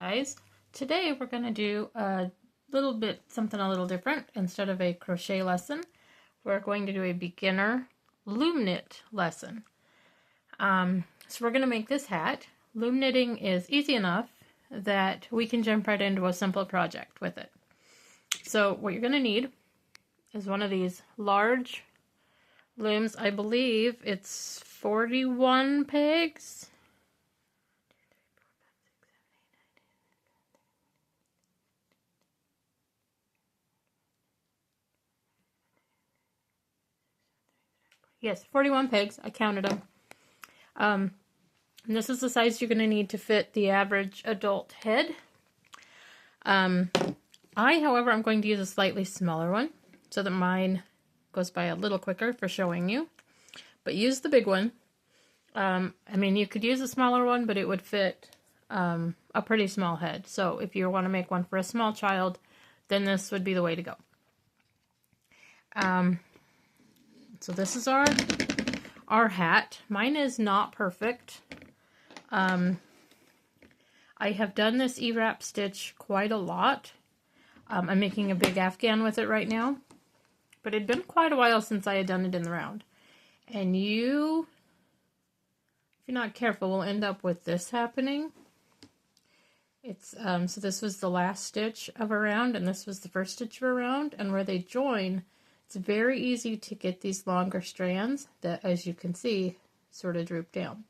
Guys, today we're going to do something a little different. Instead of a crochet lesson, we're going to do a beginner loom knit lesson. So we're going to make this hat. Loom knitting is easy enough that we can jump right into a simple project with it. So what you're going to need is one of these large looms. I believe it's 41 pegs. Yes, 41 pegs. I counted them. And this is the size you're going to need to fit the average adult head. However, I'm going to use a slightly smaller one so that mine goes by a little quicker for showing you. But use the big one. You could use a smaller one, but it would fit a pretty small head. So if you want to make one for a small child, then this would be the way to go. So this is our hat. Mine is not perfect. I have done this EWrap stitch quite a lot. I'm making a big afghan with it right now. But it'd been quite a while since I had done it in the round. And if you're not careful, will end up with this happening. It's so this was the last stitch of a round, and this was the first stitch of a round, and where they join, it's very easy to get these longer strands that, as you can see, sort of droop down.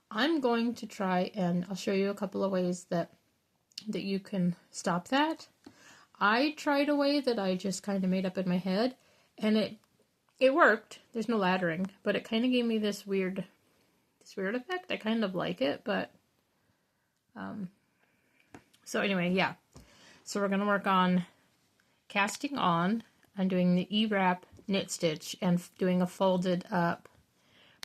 I'm going to try, and I'll show you a couple of ways that you can stop that. I tried a way that I just kind of made up in my head, and it worked. There's no laddering, but it kind of gave me this weird effect. I kind of like it, but so anyway, yeah. So we're gonna work on casting on and doing the EWrap knit stitch and doing a folded up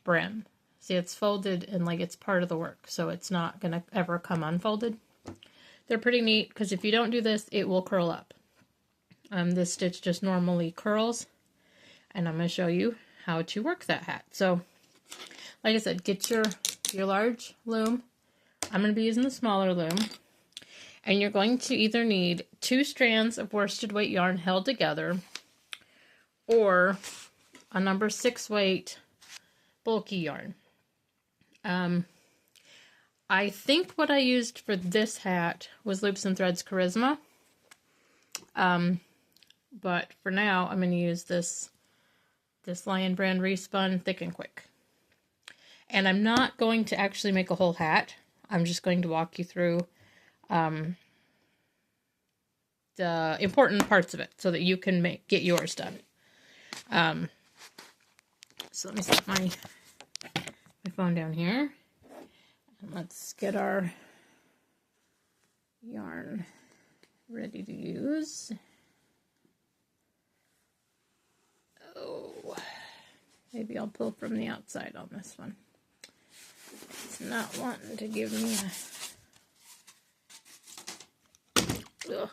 brim. See, it's folded and like it's part of the work, so it's not gonna ever come unfolded. They're pretty neat because if you don't do this, it will curl up. This stitch just normally curls, and I'm going to show you how to work that hat. So, like I said, get your large loom. I'm going to be using the smaller loom. And you're going to either need 2 strands of worsted weight yarn held together, or a number 6 weight bulky yarn. I think what I used for this hat was Loops and Threads Charisma. But for now, I'm going to use this Lion Brand Respun Thick and Quick. And I'm not going to actually make a whole hat. I'm just going to walk you through the important parts of it so that you can get yours done. So let me set my phone down here. And let's get our yarn ready to use. Oh, maybe I'll pull from the outside on this one. It's not wanting to give me a...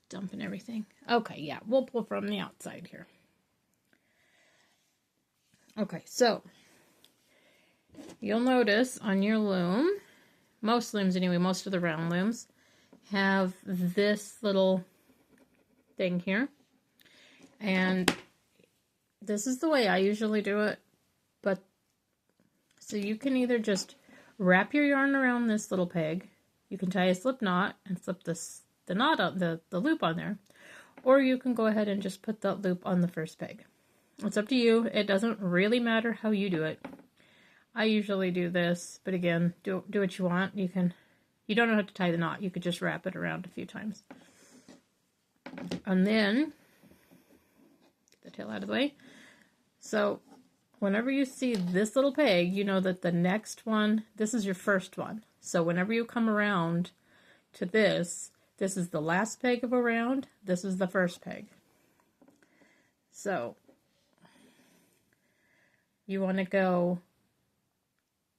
dumping everything. Okay, yeah, we'll pull from the outside here. Okay, so you'll notice on your loom, most looms anyway, most of the round looms, have this little thing here. And this is the way I usually do it. But so you can either just wrap your yarn around this little peg. You can tie a slip knot and slip the knot on the loop on there. Or you can go ahead and just put that loop on the first peg. It's up to you. It doesn't really matter how you do it. I usually do this, but again, do what you want. You don't know how to tie the knot. You could just wrap it around a few times. And then, get the tail out of the way. So, whenever you see this little peg, you know that the next one, this is your first one. So whenever you come around to this is the last peg of a round. This is the first peg. So, you want to go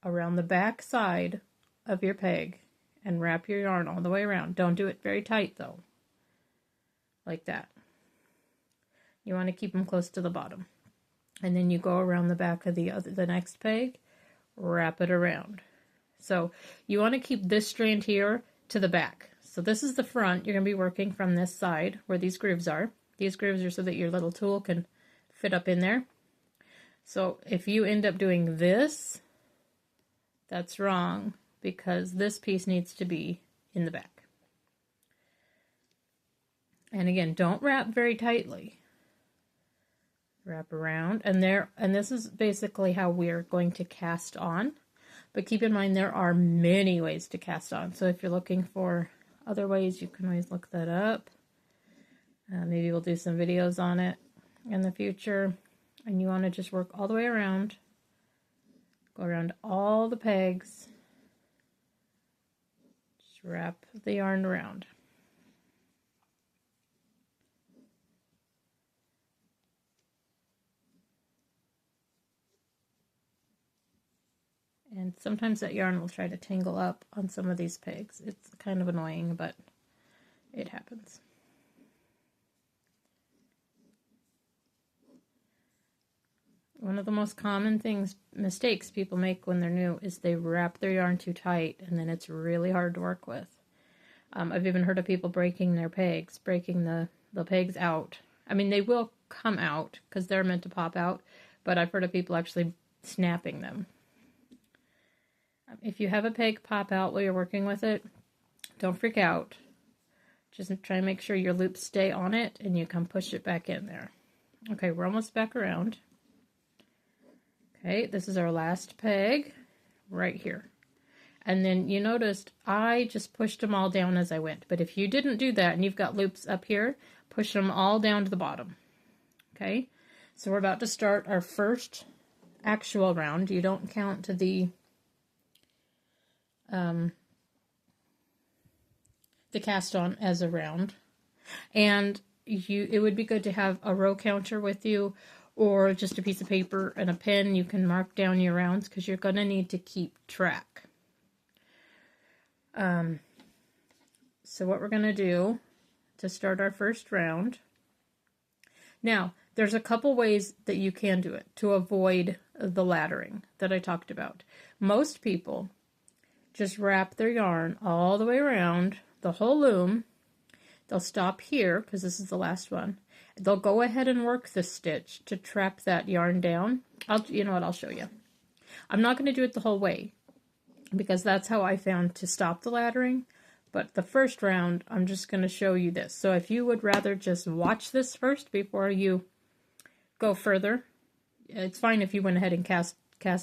around the back side of your peg and wrap your yarn all the way around. Don't do it very tight though. Like that. You want to keep them close to the bottom. And then you go around the back of the next peg, wrap it around. So you want to keep this strand here to the back. So this is the front. You're going to be working from this side where these grooves are. These grooves are so that your little tool can fit up in there. So if you end up doing this, that's wrong because this piece needs to be in the back. And again, don't wrap very tightly. Wrap around, and this is basically how we're going to cast on. But keep in mind there are many ways to cast on. So if you're looking for other ways, you can always look that up. Maybe we'll do some videos on it in the future. And you want to just work all the way around. Go around all the pegs. Just wrap the yarn around. And sometimes that yarn will try to tangle up on some of these pegs. It's kind of annoying, but it happens. One of the most common mistakes people make when they're new is they wrap their yarn too tight, and then it's really hard to work with. I've even heard of people breaking their pegs, breaking the pegs out. I mean, they will come out because they're meant to pop out, but I've heard of people actually snapping them. If you have a peg pop out while you're working with it, don't freak out. Just try and make sure your loops stay on it and you can push it back in there. Okay, we're almost back around. Okay, this is our last peg right here. And then you noticed I just pushed them all down as I went. But if you didn't do that and you've got loops up here, push them all down to the bottom. Okay, so we're about to start our first actual round. You don't count to the cast on as a round, and it would be good to have a row counter with you or just a piece of paper and a pen. You can mark down your rounds because you're going to need to keep track. So what we're going to do to start our first round, now there's a couple ways that you can do it to avoid the laddering that I talked about. Most people just wrap their yarn all the way around the whole loom. They'll stop here because this is the last one. They'll go ahead and work the stitch to trap that yarn down. You know what, I'll show you. I'm not going to do it the whole way because that's how I found to stop the laddering. But the first round, I'm just going to show you this. So if you would rather just watch this first before you go further, it's fine if you went ahead and cast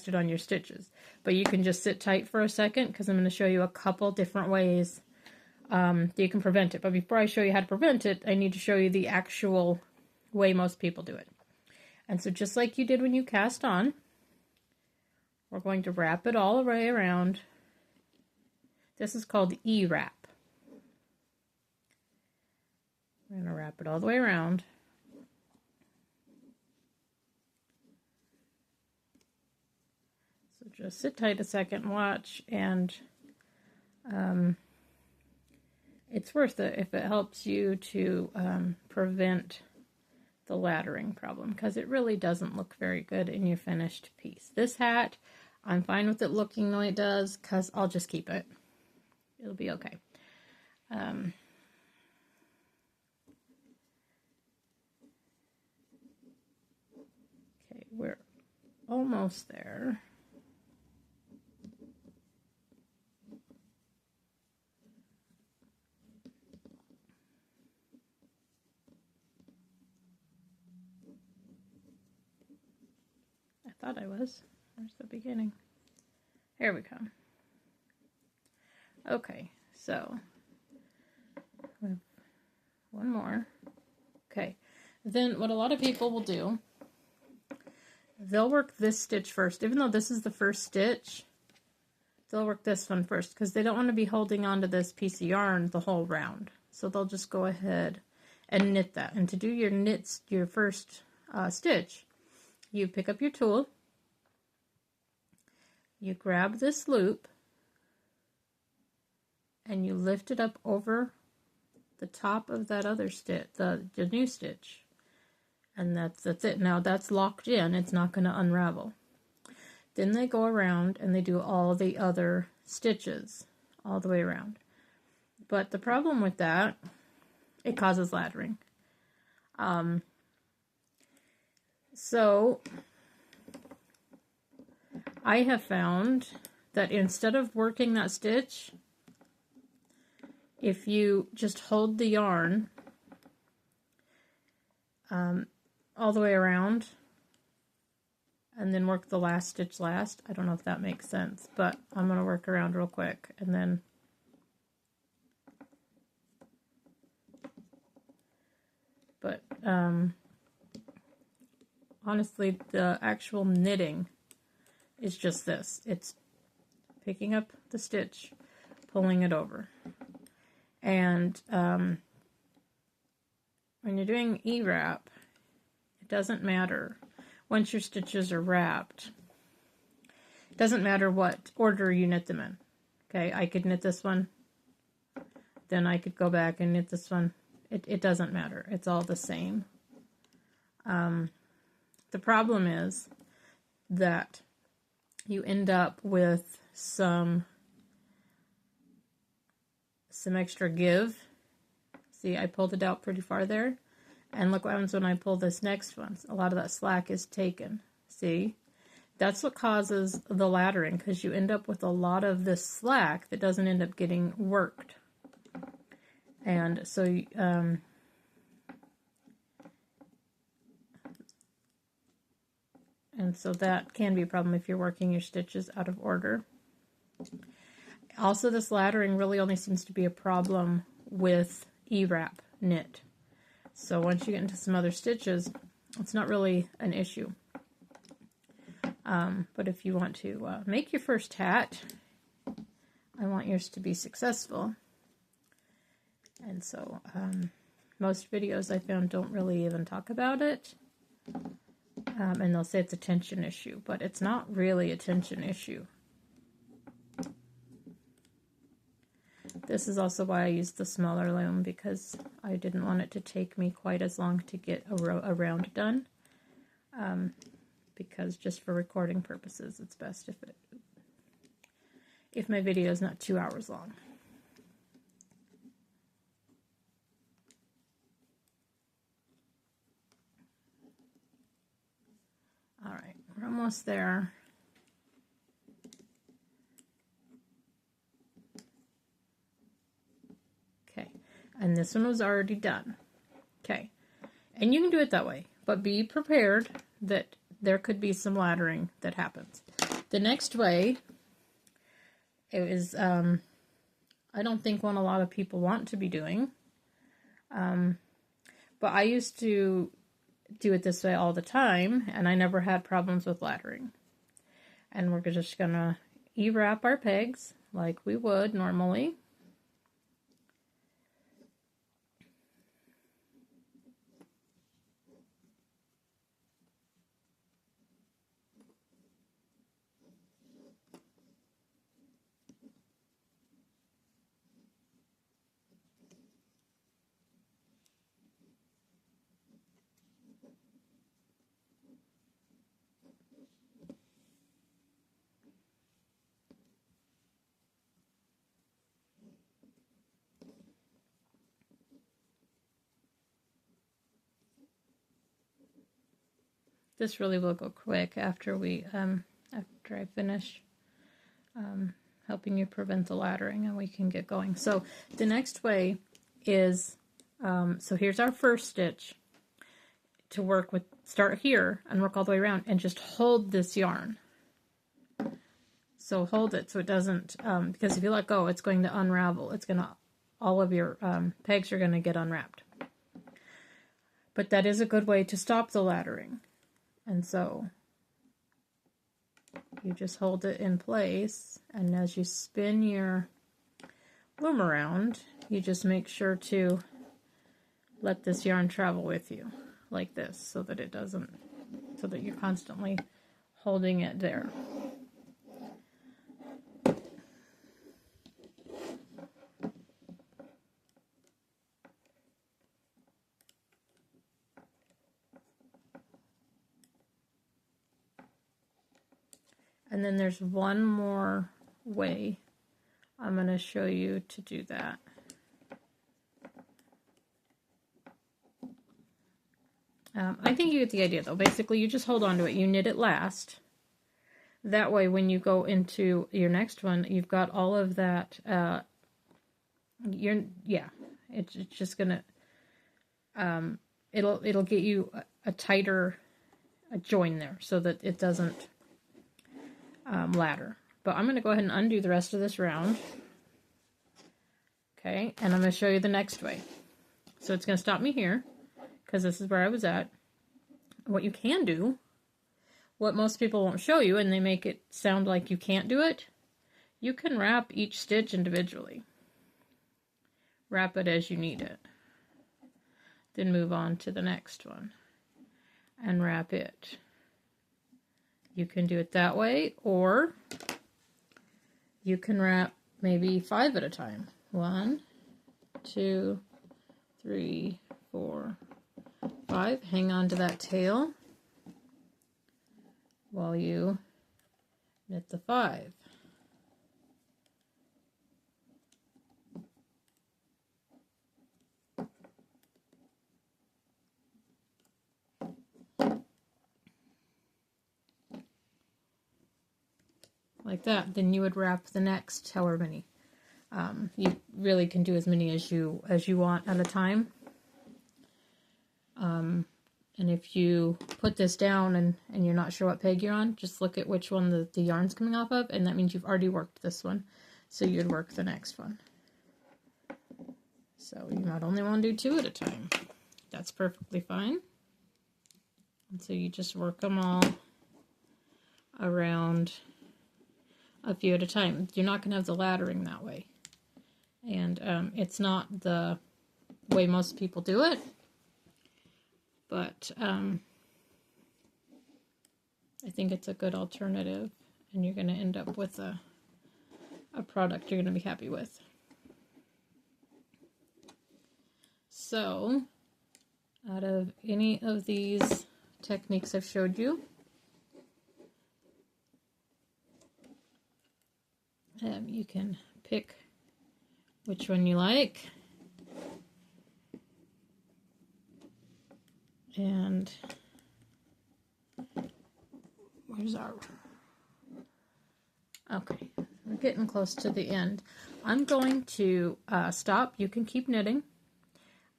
it on your stitches. But you can just sit tight for a second because I'm going to show you a couple different ways that you can prevent it. But before I show you how to prevent it, I need to show you the actual way most people do it. And so just like you did when you cast on, we're going to wrap it all the way around. This is called EWrap. We're going to wrap it all the way around. So just sit tight a second and watch, and it's worth it if it helps you to prevent the laddering problem, because it really doesn't look very good in your finished piece. This hat, I'm fine with it looking the way it does because I'll just keep it. It'll be okay. Okay, we're almost there. I thought I was. Where's the beginning? Here we come. Okay, so we have one more. Okay, then what a lot of people will do, they'll work this stitch first. Even though this is the first stitch, they'll work this one first because they don't want to be holding on to this piece of yarn the whole round. So they'll just go ahead and knit that. And to do your first stitch, you pick up your tool, you grab this loop, and you lift it up over the top of that other stitch, the new stitch. And that's it. Now that's locked in. It's not going to unravel. Then they go around and they do all the other stitches all the way around. But the problem with that, it causes lathering. So I have found that instead of working that stitch, if you just hold the yarn all the way around and then work the last stitch last. I don't know if that makes sense, but I'm going to work around real quick and then honestly, the actual knitting is just this. It's picking up the stitch, pulling it over. And when you're doing EWrap, it doesn't matter. Once your stitches are wrapped, it doesn't matter what order you knit them in. Okay, I could knit this one, then I could go back and knit this one. It doesn't matter. It's all the same. The problem is that you end up with some extra give. See, I pulled it out pretty far there. And look what happens when I pull this next one. A lot of that slack is taken. See? That's what causes the lathering, because you end up with a lot of this slack that doesn't end up getting worked. And so that can be a problem if you're working your stitches out of order. Also, this lathering really only seems to be a problem with EWrap knit. So once you get into some other stitches, it's not really an issue. But if you want to make your first hat, I want yours to be successful. And so most videos I found don't really even talk about it. And they'll say it's a tension issue, but it's not really a tension issue. This is also why I used the smaller loom, because I didn't want it to take me quite as long to get a round done. Because just for recording purposes, it's best if my video is not 2 hours long. All right, we're almost there. Okay, and this one was already done. Okay, and you can do it that way, but be prepared that there could be some lathering that happens. The next way is, I don't think one a lot of people want to be doing, but I used to do it this way all the time, and I never had problems with lathering. And we're just gonna EWrap our pegs like we would normally. This really will go quick after I finish helping you prevent the lathering, and we can get going. So the next way is, so here's our first stitch to work with. Start here and work all the way around and just hold this yarn. So hold it so it doesn't, because if you let go, it's going to unravel. It's going to, all of your pegs are going to get unwrapped. But that is a good way to stop the lathering. And so you just hold it in place, and as you spin your loom around, you just make sure to let this yarn travel with you like this, so that it doesn't, so that you're constantly holding it there. And then there's one more way I'm going to show you to do that. I think you get the idea though. Basically, you just hold on to it. You knit it last. That way, when you go into your next one, you've got all of that. It's just gonna. It'll get you a tighter join there, so that it doesn't ladder. But I'm gonna go ahead and undo the rest of this round. Okay, and I'm gonna show you the next way. So it's gonna stop me here, because this is where I was at. What you can do, what most people won't show you, and they make it sound like you can't do it, you can wrap each stitch individually. Wrap it as you need it. Then move on to the next one and wrap it. You can do it that way, or you can wrap maybe 5 at a time. 1, 2, 3, 4, 5. Hang on to that tail while you knit the 5. Like that. Then you would wrap the next however many. You really can do as many as you want at a time. And if you put this down and you're not sure what peg you're on, just look at which one the yarn's coming off of, and that means you've already worked this one. So you'd work the next one. So you might only want to do 2 at a time. That's perfectly fine. And so you just work them all around a few at a time. You're not going to have the laddering that way. And it's not the way most people do it. But I think it's a good alternative, and you're going to end up with a product you're going to be happy with. So, out of any of these techniques I've showed you, you can pick which one you like. And where's our... Okay, we're getting close to the end. I'm going to stop. You can keep knitting.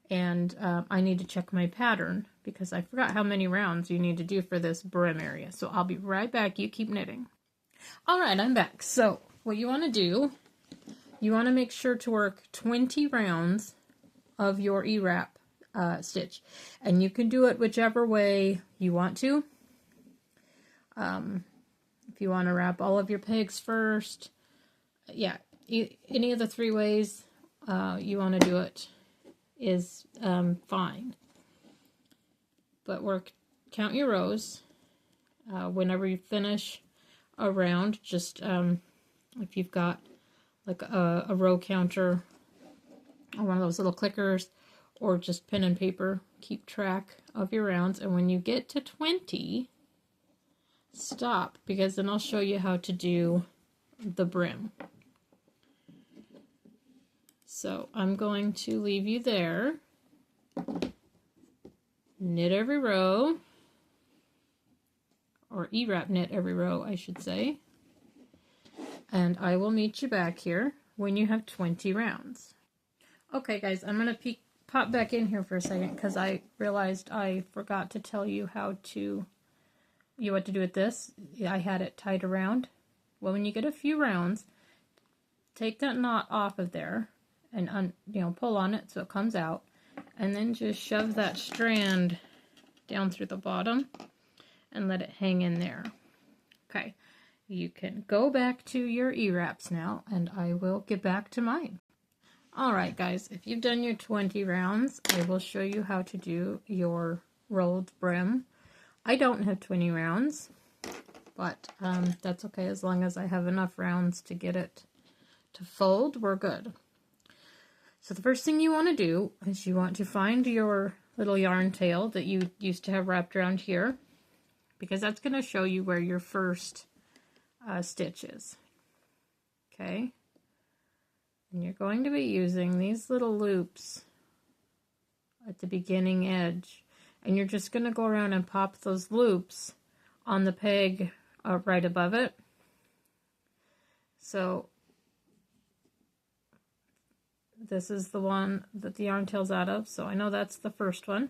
And I need to check my pattern because I forgot how many rounds you need to do for this brim area. So I'll be right back. You keep knitting. All right, I'm back. So what you want to do, you want to make sure to work 20 rounds of your EWrap stitch, and you can do it whichever way you want to. If you want to wrap all of your pegs first, yeah, any of the 3 ways you want to do it is fine. But count your rows. Whenever you finish a round, just if you've got like a row counter or one of those little clickers, or just pen and paper, keep track of your rounds. And when you get to 20, stop, because then I'll show you how to do the brim. So I'm going to leave you there. Knit every row, or EWrap knit every row, I should say. And I will meet you back here when you have 20 rounds. Okay guys, I'm going to pop back in here for a second because I realized I forgot to tell you what to do with this. I had it tied around. Well, when you get a few rounds, take that knot off of there and pull on it so it comes out, and then just shove that strand down through the bottom and let it hang in there. Okay, you can go back to your EWraps now, and I will get back to mine. Alright guys, if you've done your 20 rounds, I will show you how to do your rolled brim. I don't have 20 rounds, but that's okay as long as I have enough rounds to get it to fold, we're good. So the first thing you want to do is you want to find your little yarn tail that you used to have wrapped around here, because that's going to show you where your first stitch is. Okay? And you're going to be using these little loops at the beginning edge. And you're just going to go around and pop those loops on the peg right above it. So this is the one that the yarn tail's out of, so I know that's the first one.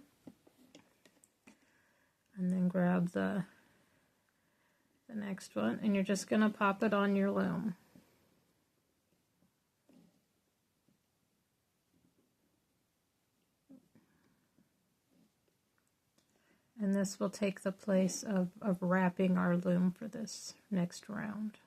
And then grab the next one, and you're just going to pop it on your loom. And this will take the place of wrapping our loom for this next round.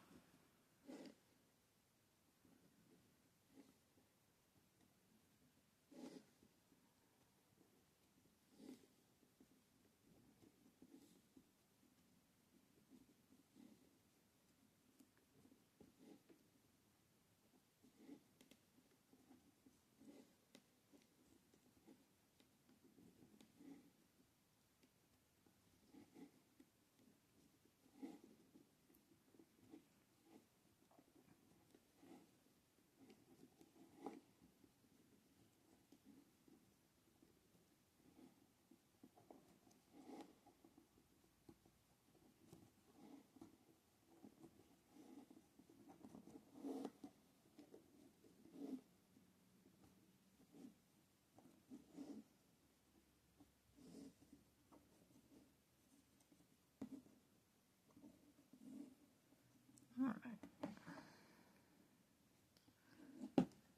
All right.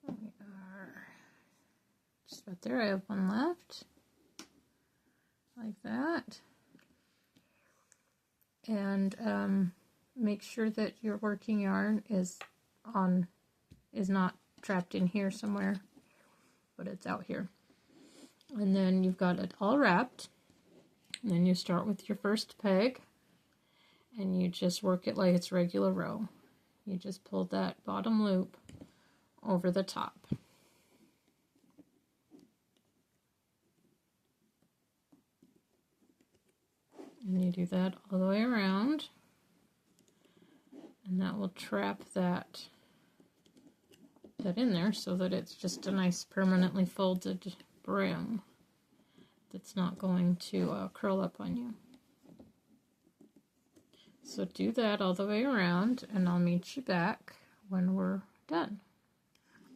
We are just about there. I have one left, like that. And make sure that your working yarn is not trapped in here somewhere, but it's out here. And then you've got it all wrapped. And then you start with your first peg, and you just work it like it's regular row. You just pull that bottom loop over the top. And you do that all the way around, and that will trap that in there so that it's just a nice permanently folded brim that's not going to curl up on you. So do that all the way around, and I'll meet you back when we're done.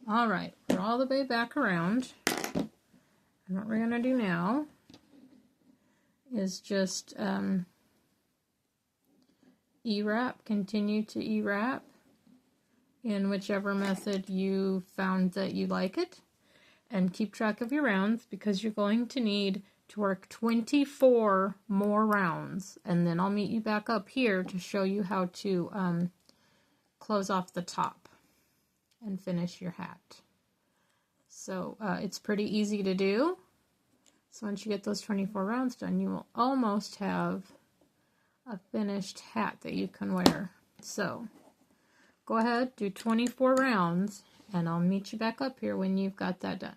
All right, we're all the way back around, and what we're going to do now is just EWrap, continue to EWrap in whichever method you found that you like it, and keep track of your rounds, because you're going to need to work 24 more rounds, and then I'll meet you back up here to show you how to close off the top and finish your hat. So it's pretty easy to do. So once you get those 24 rounds done, you will almost have a finished hat that you can wear. So go ahead, do 24 rounds, and I'll meet you back up here when you've got that done.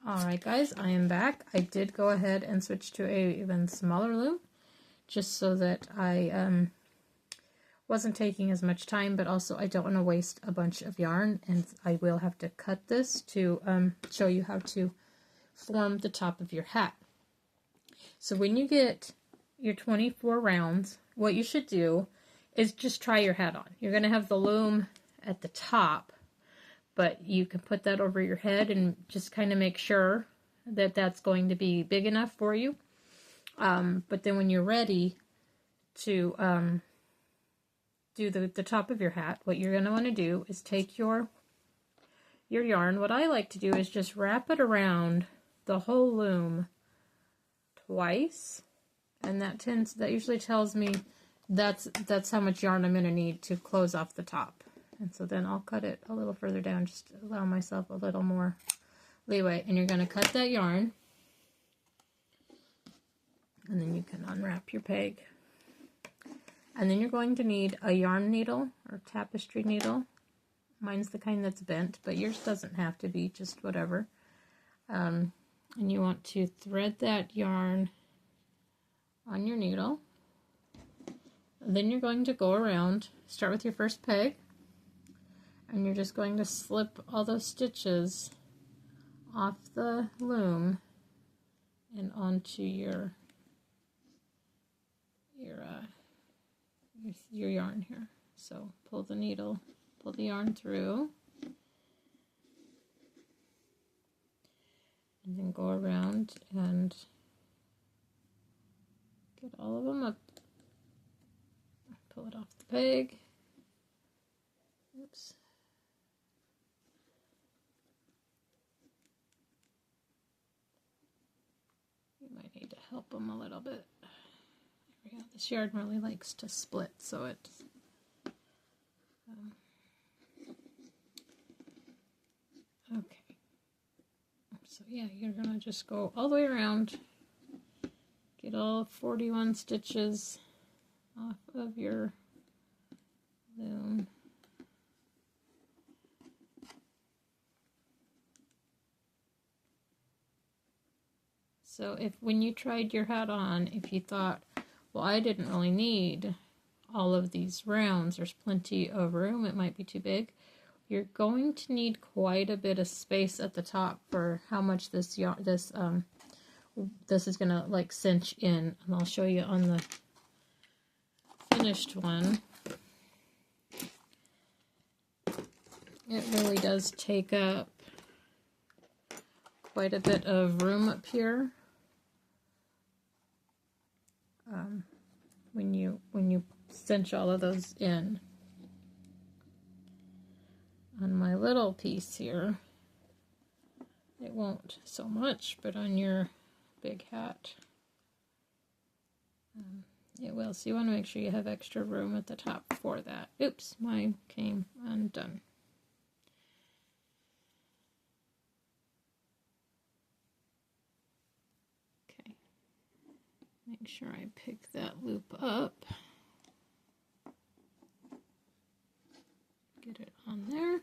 Alright guys, I am back. I did go ahead and switch to a even smaller loom, just so that I wasn't taking as much time, but also I don't want to waste a bunch of yarn, and I will have to cut this to show you how to form the top of your hat. So when you get your 24 rounds, what you should do is just try your hat on. You're going to have the loom at the top, but you can put that over your head and just kind of make sure that that's going to be big enough for you. But then when you're ready to do the top of your hat, what you're going to want to do is take your yarn. What I like to do is just wrap it around the whole loom twice, and that usually tells me that's how much yarn I'm going to need to close off the top. And so then I'll cut it a little further down, just to allow myself a little more leeway. And you're going to cut that yarn, and then you can unwrap your peg. And then you're going to need a yarn needle or tapestry needle. Mine's the kind that's bent, but yours doesn't have to be, just whatever. And you want to thread that yarn on your needle. Then you're going to go around, start with your first peg, and you're just going to slip all those stitches off the loom and onto your yarn here. So pull the needle, pull the yarn through, and then go around and get all of them up. Pull it off the peg. Oops. You might need to help them a little bit. There we go. This yarn really likes to split, so it. Okay. So yeah, you're gonna just go all the way around. Get all 41 stitches off of your loom. So when you tried your hat on, if you thought, well, I didn't really need all of these rounds, there's plenty of room, it might be too big, you're going to need quite a bit of space at the top for how much this is gonna like cinch in, and I'll show you on the finished one. It really does take up quite a bit of room up here. When you cinch all of those in. On my little piece here, it won't so much, but on your big hat, it will. So you want to make sure you have extra room at the top for that. Oops, mine came undone. Okay, make sure I pick that loop up. Get it on there.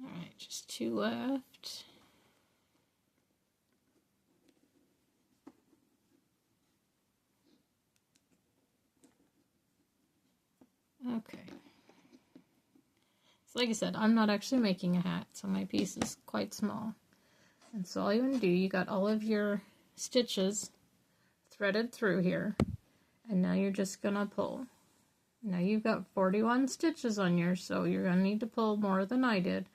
All right, just 2 left. Okay. So like I said, I'm not actually making a hat, so my piece is quite small. And so all you want to do, you got all of your stitches threaded through here, and now you're just going to pull. Now you've got 41 stitches on yours, so you're going to need to pull more than I did,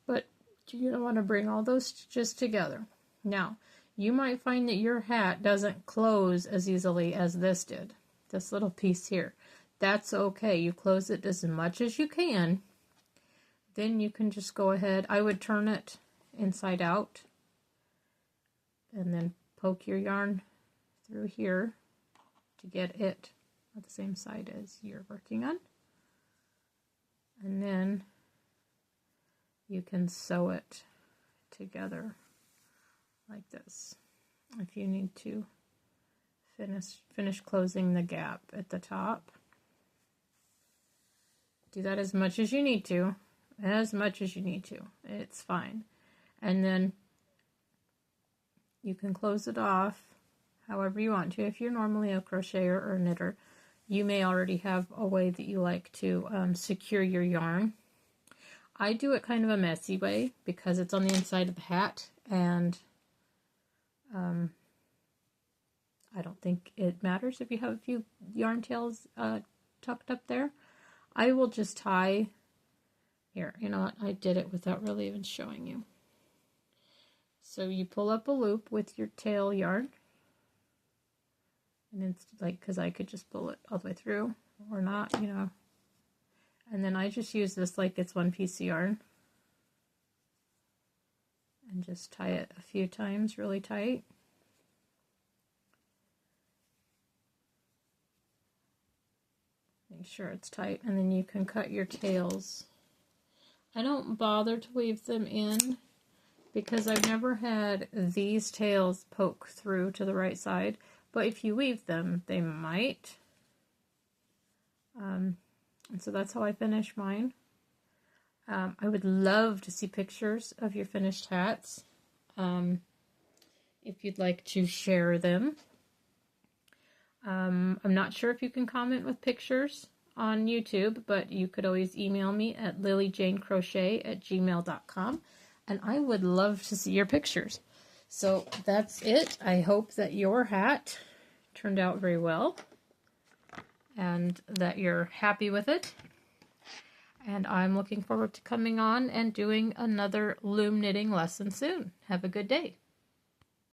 but you're going to want to bring all those stitches together. Now, you might find that your hat doesn't close as easily as this did, this little piece here. That's okay. You close it as much as you can. Then you can just go ahead. I would turn it inside out and then poke your yarn through here to get it on the same side as you're working on. And then you can sew it together like this if you need to finish closing the gap at the top. Do that as much as you need to. As much as you need to. It's fine. And then you can close it off however you want to. If you're normally a crocheter or a knitter, you may already have a way that you like to secure your yarn. I do it kind of a messy way because it's on the inside of the hat, and I don't think it matters if you have a few yarn tails tucked up there. I will just tie. Here, you know what? I did it without really even showing you. So you pull up a loop with your tail yarn. And it's like, because I could just pull it all the way through or not, you know. And then I just use this like it's one piece of yarn. And just tie it a few times really tight. Make sure it's tight. And then you can cut your tails. I don't bother to weave them in because I've never had these tails poke through to the right side, but if you weave them, they might. And so that's how I finish mine. I would love to see pictures of your finished hats if you'd like to share them. I'm not sure if you can comment with pictures. on YouTube, but you could always email me at lilyjanecrochet@gmail.com, and I would love to see your pictures. So that's it. I hope that your hat turned out very well and that you're happy with it. And I'm looking forward to coming on and doing another loom knitting lesson soon. Have a good day.